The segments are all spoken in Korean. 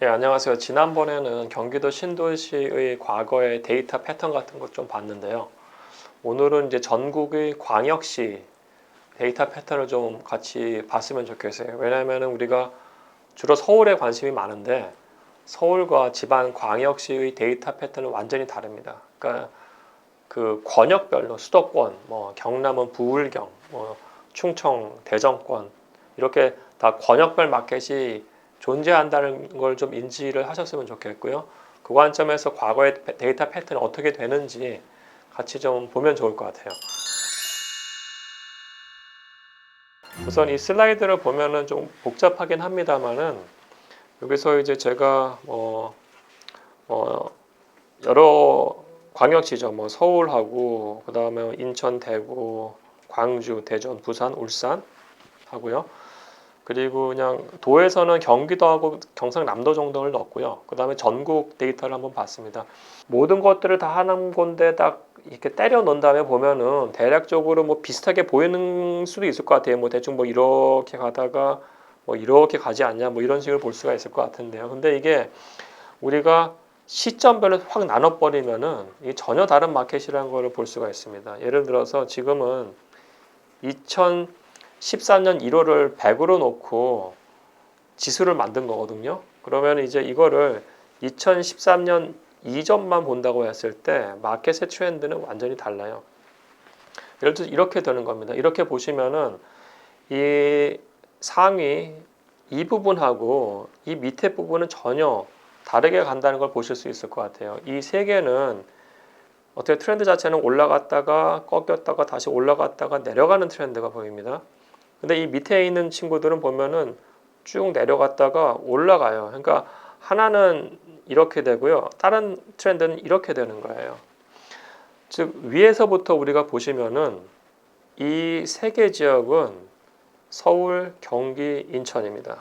예, 안녕하세요. 지난번에는 경기도 신도시의 과거의 데이터 패턴 같은 것 좀 봤는데요. 오늘은 이제 전국의 광역시 데이터 패턴을 좀 같이 봤으면 좋겠어요. 왜냐하면 우리가 주로 서울에 관심이 많은데 서울과 지방 광역시의 데이터 패턴은 완전히 다릅니다. 그러니까 그 권역별로 수도권, 뭐 경남은 부울경, 뭐 충청, 대전권 이렇게 다 권역별 마켓이 존재한다는 걸 좀 인지를 하셨으면 좋겠고요. 그 관점에서 과거의 데이터 패턴이 어떻게 되는지 같이 좀 보면 좋을 것 같아요. 우선 이 슬라이드를 보면은 좀 복잡하긴 합니다만은 여기서 이제 제가 여러 광역시죠. 뭐 서울하고 그다음에 인천, 대구, 광주, 대전, 부산, 울산 하고요. 그리고 그냥 도에서는 경기도하고 경상남도 정도를 넣었고요. 그다음에 전국 데이터를 한번 봤습니다. 모든 것들을 다 하는 건데 딱 이렇게 때려 넣은 다음에 보면은 대략적으로 뭐 비슷하게 보이는 수도 있을 것 같아요. 뭐 대충 뭐 이렇게 가다가 뭐 이렇게 가지 않냐 뭐 이런 식으로 볼 수가 있을 것 같은데요. 근데 이게 우리가 시점별로 확 나눠버리면은 이게 전혀 다른 마켓이라는 걸 볼 수가 있습니다. 예를 들어서 지금은 2013년 1월을 100으로 놓고 지수를 만든 거거든요. 그러면 이제 이거를 2013년 이전만 본다고 했을 때 마켓의 트렌드는 완전히 달라요. 예를 들어서 이렇게 되는 겁니다. 이렇게 보시면은 이 상위 이 부분하고 이 밑에 부분은 전혀 다르게 간다는 걸 보실 수 있을 것 같아요. 이 세 개는 어떻게 트렌드 자체는 올라갔다가 꺾였다가 다시 올라갔다가 내려가는 트렌드가 보입니다. 근데 이 밑에 있는 친구들은 보면은 쭉 내려갔다가 올라가요. 그러니까 하나는 이렇게 되고요. 다른 트렌드는 이렇게 되는 거예요. 즉 위에서부터 우리가 보시면은 이 세 개 지역은 서울, 경기, 인천입니다.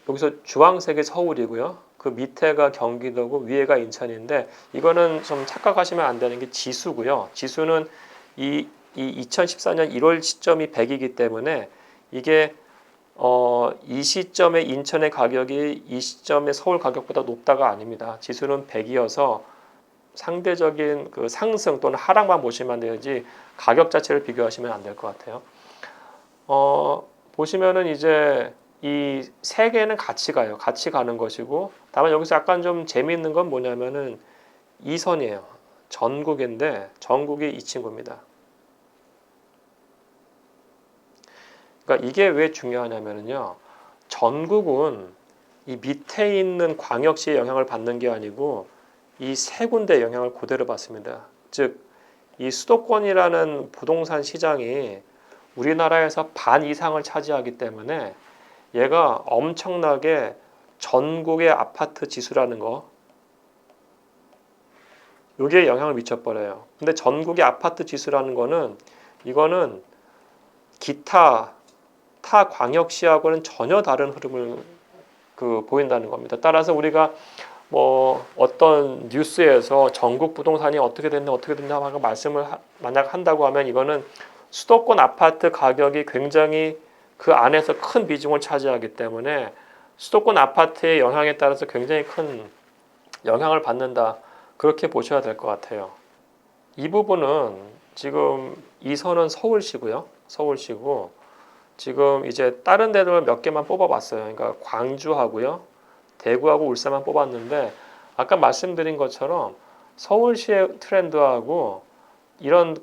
여기서 주황색이 서울이고요. 그 밑에가 경기도고 위에가 인천인데 이거는 좀 착각하시면 안 되는 게 지수고요. 지수는 이 2014년 1월 시점이 100이기 때문에 이게 이 시점에 인천의 가격이 이 시점에 서울 가격보다 높다가 아닙니다. 지수는 100이어서 상대적인 그 상승 또는 하락만 보시면 되지 가격 자체를 비교하시면 안 될 것 같아요. 보시면은 이제 이 세 개는 같이 가요. 같이 가는 것이고 다만 여기서 약간 좀 재미있는 건 뭐냐면은 이 선이에요. 전국인데 전국이 이 친구입니다. 그러니까 이게 왜 중요하냐면요. 전국은 이 밑에 있는 광역시의 영향을 받는 게 아니고 이 세 군데 영향을 그대로 받습니다. 즉, 이 수도권이라는 부동산 시장이 우리나라에서 반 이상을 차지하기 때문에 얘가 엄청나게 전국의 아파트 지수라는 거, 여기에 영향을 미쳐버려요. 근데 전국의 아파트 지수라는 거는 이거는 기타 타 광역시하고는 전혀 다른 흐름을 보인다는 겁니다. 따라서 우리가 뭐 어떤 뉴스에서 전국 부동산이 어떻게 됐냐 하고 말씀을 만약 한다고 하면 이거는 수도권 아파트 가격이 굉장히 그 안에서 큰 비중을 차지하기 때문에 수도권 아파트의 영향에 따라서 굉장히 큰 영향을 받는다. 그렇게 보셔야 될 것 같아요. 이 부분은 지금 이 선은 서울시고요. 서울시고 지금 이제 다른 데들 몇 개만 뽑아봤어요. 그러니까 광주하고요. 대구하고 울산만 뽑았는데 아까 말씀드린 것처럼 서울시의 트렌드하고 이런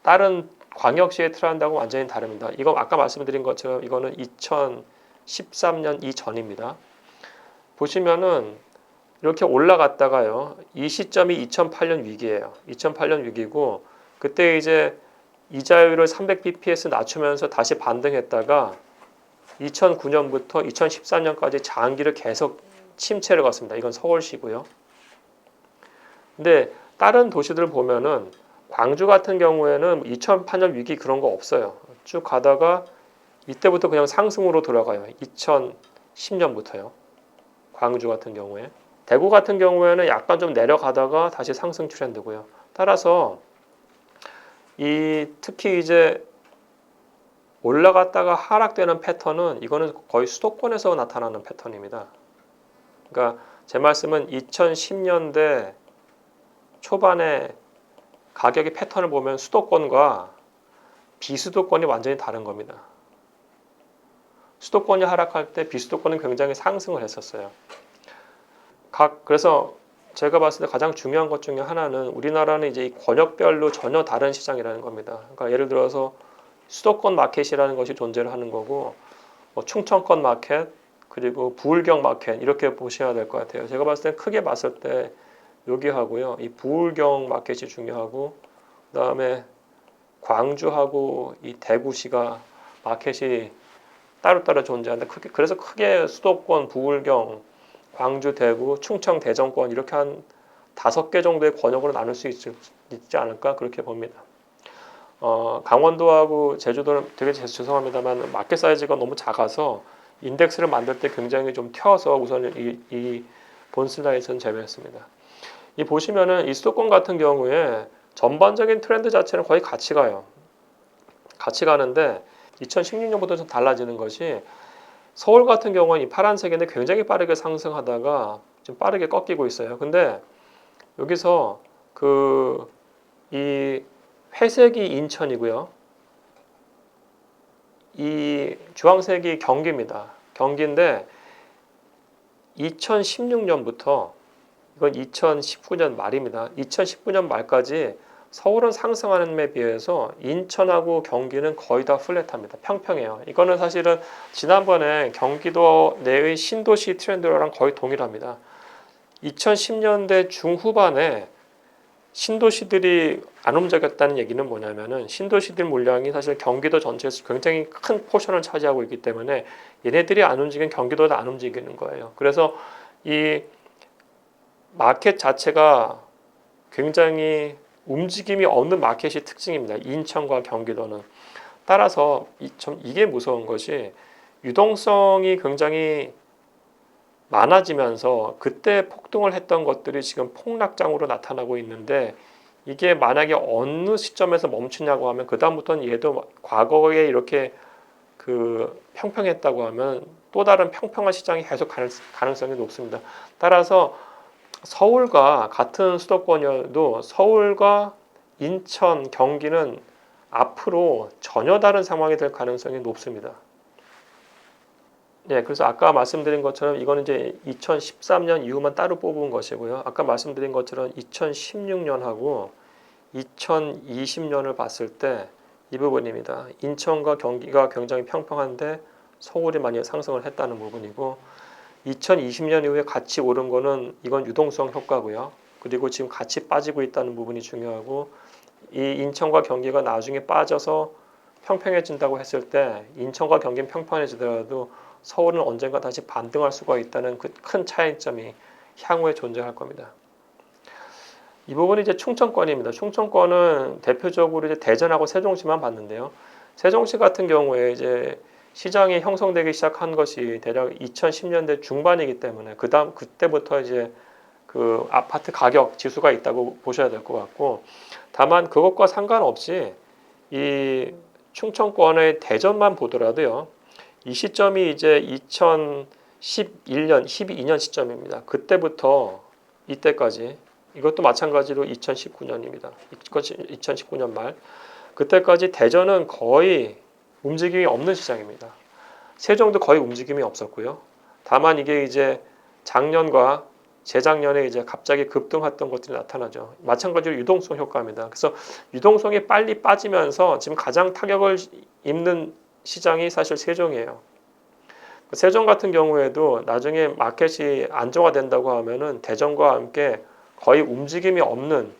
다른 광역시의 트렌드하고 완전히 다릅니다. 이거 아까 말씀드린 것처럼 이거는 2013년 이전입니다. 보시면은 이렇게 올라갔다가요. 이 시점이 2008년 위기예요. 2008년 위기고 그때 이제 이자율을 300bps 낮추면서 다시 반등했다가 2009년부터 2014년까지 장기를 계속 침체를 갔습니다. 이건 서울시고요. 근데 다른 도시들 보면은 광주 같은 경우에는 2008년 위기 그런 거 없어요. 쭉 가다가 이때부터 그냥 상승으로 들어가요. 2010년부터요. 광주 같은 경우에. 대구 같은 경우에는 약간 좀 내려가다가 다시 상승 트렌드고요. 따라서 이 특히 이제 올라갔다가 하락되는 패턴은 이거는 거의 수도권에서 나타나는 패턴입니다. 그러니까 제 말씀은 2010년대 초반에 가격의 패턴을 보면 수도권과 비수도권이 완전히 다른 겁니다. 수도권이 하락할 때 비수도권은 굉장히 상승을 했었어요. 그래서 제가 봤을 때 가장 중요한 것 중에 하나는 우리나라는 이제 이 권역별로 전혀 다른 시장이라는 겁니다. 그러니까 예를 들어서 수도권 마켓이라는 것이 존재를 하는 거고, 뭐 충청권 마켓, 그리고 부울경 마켓 이렇게 보셔야 될 것 같아요. 제가 봤을 때 크게 봤을 때 여기하고요, 이 부울경 마켓이 중요하고, 그다음에 광주하고 이 대구시가 마켓이 따로따로 존재하는데 그래서 크게 수도권, 부울경, 광주, 대구, 충청, 대전권 이렇게 한 5개 정도의 권역으로 나눌 수 있지 않을까 그렇게 봅니다. 강원도하고 제주도는 되게 죄송합니다만 마켓 사이즈가 너무 작아서 인덱스를 만들 때 굉장히 좀 튀어서 우선 이 본 슬라이드는 제외했습니다. 이 보시면은 이 수도권 같은 경우에 전반적인 트렌드 자체는 거의 같이 가요. 같이 가는데 2016년부터 좀 달라지는 것이 서울 같은 경우는 이 파란색인데 굉장히 빠르게 상승하다가 좀 빠르게 꺾이고 있어요. 근데 여기서 이 회색이 인천이고요. 이 주황색이 경기입니다. 경기인데 2016년부터 이건 2019년 말입니다. 2019년 말까지 서울은 상승하는 데 비해서 인천하고 경기는 거의 다 플랫합니다. 평평해요. 이거는 사실은 지난번에 경기도 내의 신도시 트렌드랑 거의 동일합니다. 2010년대 중후반에 신도시들이 안 움직였다는 얘기는 뭐냐면은 신도시들 물량이 사실 경기도 전체에서 굉장히 큰 포션을 차지하고 있기 때문에 얘네들이 안 움직이면 경기도도 안 움직이는 거예요. 그래서 이 마켓 자체가 굉장히 움직임이 없는 마켓이 특징입니다. 인천과 경기도는. 따라서 이게 무서운 것이 유동성이 굉장히 많아지면서 그때 폭등을 했던 것들이 지금 폭락장으로 나타나고 있는데 이게 만약에 어느 시점에서 멈추냐고 하면 그 다음부터는 얘도 과거에 이렇게 평평했다고 하면 또 다른 평평한 시장이 계속 가능성이 높습니다. 따라서 서울과 같은 수도권이어도 서울과 인천, 경기는 앞으로 전혀 다른 상황이 될 가능성이 높습니다. 네, 그래서 아까 말씀드린 것처럼 이거는 이제 2013년 이후만 따로 뽑은 것이고요. 아까 말씀드린 것처럼 2016년하고 2020년을 봤을 때 이 부분입니다. 인천과 경기가 굉장히 평평한데 서울이 많이 상승을 했다는 부분이고 2020년 이후에 같이 오른 거는 이건 유동성 효과고요. 그리고 지금 같이 빠지고 있다는 부분이 중요하고 이 인천과 경기가 나중에 빠져서 평평해진다고 했을 때 인천과 경기는 평평해지더라도 서울은 언젠가 다시 반등할 수가 있다는 그 큰 차이점이 향후에 존재할 겁니다. 이 부분이 이제 충청권입니다. 충청권은 대표적으로 이제 대전하고 세종시만 봤는데요. 세종시 같은 경우에 이제 시장이 형성되기 시작한 것이 대략 2010년대 중반이기 때문에 그때부터 이제 그 아파트 가격 지수가 있다고 보셔야 될 것 같고, 다만 그것과 상관없이 이 충청권의 대전만 보더라도요. 이 시점이 이제 2011년, 12년 시점입니다. 그때부터 이때까지 이것도 마찬가지로 2019년입니다. 2019년 말 그때까지 대전은 거의 움직임이 없는 시장입니다. 세종도 거의 움직임이 없었고요. 다만 이게 이제 작년과 재작년에 이제 갑자기 급등했던 것들이 나타나죠. 마찬가지로 유동성 효과입니다. 그래서 유동성이 빨리 빠지면서 지금 가장 타격을 입는 시장이 사실 세종이에요. 세종 같은 경우에도 나중에 마켓이 안정화된다고 하면은 대전과 함께 거의 움직임이 없는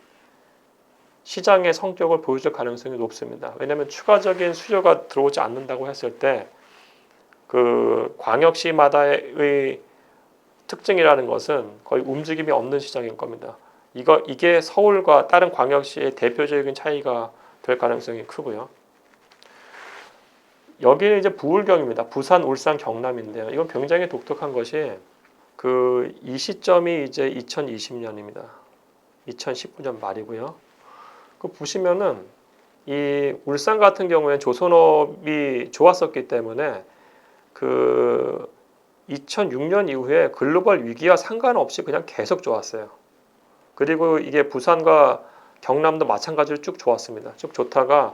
시장의 성격을 보여줄 가능성이 높습니다. 왜냐하면 추가적인 수요가 들어오지 않는다고 했을 때 그 광역시마다의 특징이라는 것은 거의 움직임이 없는 시장일 겁니다. 이게 서울과 다른 광역시의 대표적인 차이가 될 가능성이 크고요. 여기는 이제 부울경입니다. 부산, 울산, 경남인데요. 이건 굉장히 독특한 것이 이 시점이 이제 2020년입니다. 2019년 말이고요. 보시면은 이 울산 같은 경우에 조선업이 좋았었기 때문에 2006년 이후에 글로벌 위기와 상관없이 그냥 계속 좋았어요. 그리고 이게 부산과 경남도 마찬가지로 쭉 좋았습니다. 쭉 좋다가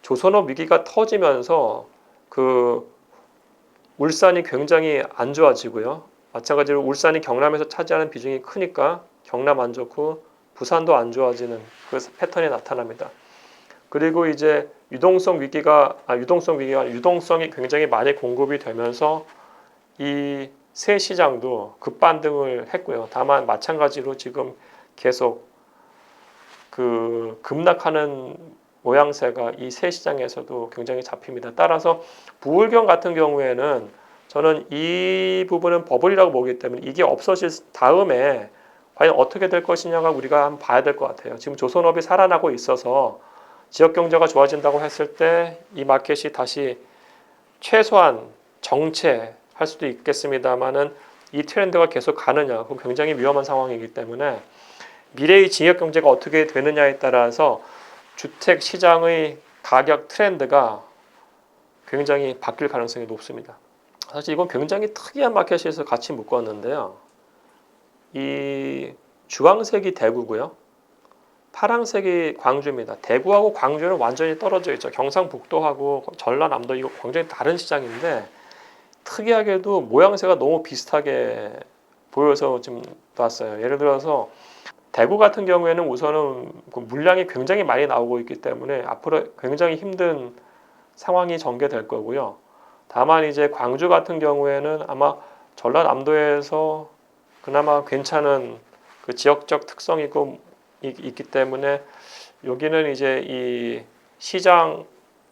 조선업 위기가 터지면서 그 울산이 굉장히 안 좋아지고요. 마찬가지로 울산이 경남에서 차지하는 비중이 크니까 경남 안 좋고 부산도 안 좋아지는 그 패턴이 나타납니다. 그리고 이제 유동성이 굉장히 많이 공급이 되면서 이 새 시장도 급반등을 했고요. 다만 마찬가지로 지금 계속 그 급락하는 모양새가 이 새 시장에서도 굉장히 잡힙니다. 따라서 부울경 같은 경우에는 저는 이 부분은 버블이라고 보기 때문에 이게 없어질 다음에 과연 어떻게 될 것이냐가 우리가 한번 봐야 될 것 같아요. 지금 조선업이 살아나고 있어서 지역 경제가 좋아진다고 했을 때 이 마켓이 다시 최소한 정체할 수도 있겠습니다만은 이 트렌드가 계속 가느냐, 그건 굉장히 위험한 상황이기 때문에 미래의 지역 경제가 어떻게 되느냐에 따라서 주택 시장의 가격 트렌드가 굉장히 바뀔 가능성이 높습니다. 사실 이건 굉장히 특이한 마켓에서 같이 묶었는데요. 이 주황색이 대구고요. 파란색이 광주입니다. 대구하고 광주는 완전히 떨어져 있죠. 경상북도하고 전라남도 이거 굉장히 다른 시장인데 특이하게도 모양새가 너무 비슷하게 보여서 좀 놨어요. 예를 들어서 대구 같은 경우에는 우선은 그 물량이 굉장히 많이 나오고 있기 때문에 앞으로 굉장히 힘든 상황이 전개될 거고요. 다만 이제 광주 같은 경우에는 아마 전라남도에서 그나마 괜찮은 그 지역적 특성이 있기 때문에 여기는 이제 이 시장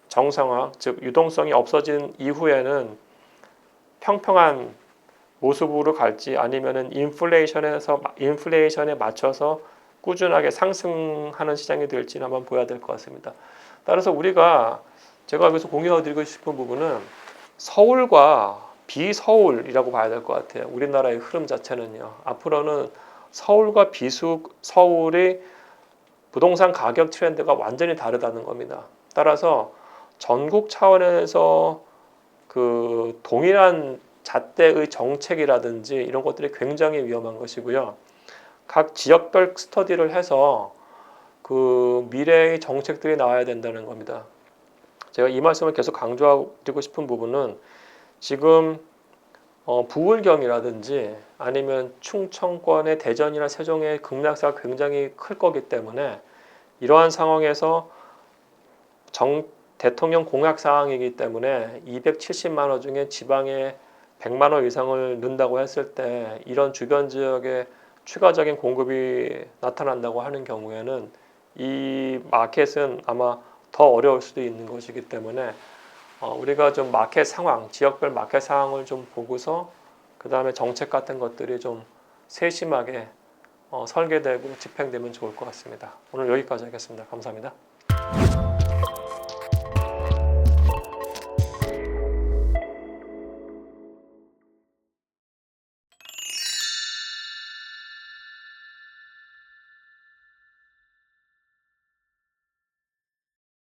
정상화, 즉 유동성이 없어진 이후에는 평평한 모습으로 갈지 아니면은 인플레이션에 맞춰서 꾸준하게 상승하는 시장이 될지는 한번 보여야 될 것 같습니다. 따라서 제가 여기서 공유해드리고 싶은 부분은 서울과 비서울이라고 봐야 될 것 같아요. 우리나라의 흐름 자체는요. 앞으로는 서울과 비서울의 부동산 가격 트렌드가 완전히 다르다는 겁니다. 따라서 전국 차원에서 그 동일한 잣대의 정책이라든지 이런 것들이 굉장히 위험한 것이고요. 각 지역별 스터디를 해서 그 미래의 정책들이 나와야 된다는 겁니다. 제가 이 말씀을 계속 강조드리고 싶은 부분은 지금 부울경이라든지 아니면 충청권의 대전이나 세종의 급락세가 굉장히 클 거기 때문에 이러한 상황에서 대통령 공약 사항이기 때문에 270만 원 중에 지방에 100만 원 이상을 넣는다고 했을 때 이런 주변 지역에 추가적인 공급이 나타난다고 하는 경우에는 이 마켓은 아마 더 어려울 수도 있는 것이기 때문에 우리가 좀 마켓 상황, 지역별 마켓 상황을 좀 보고서 그 다음에 정책 같은 것들이 좀 세심하게 설계되고 집행되면 좋을 것 같습니다. 오늘 여기까지 하겠습니다. 감사합니다.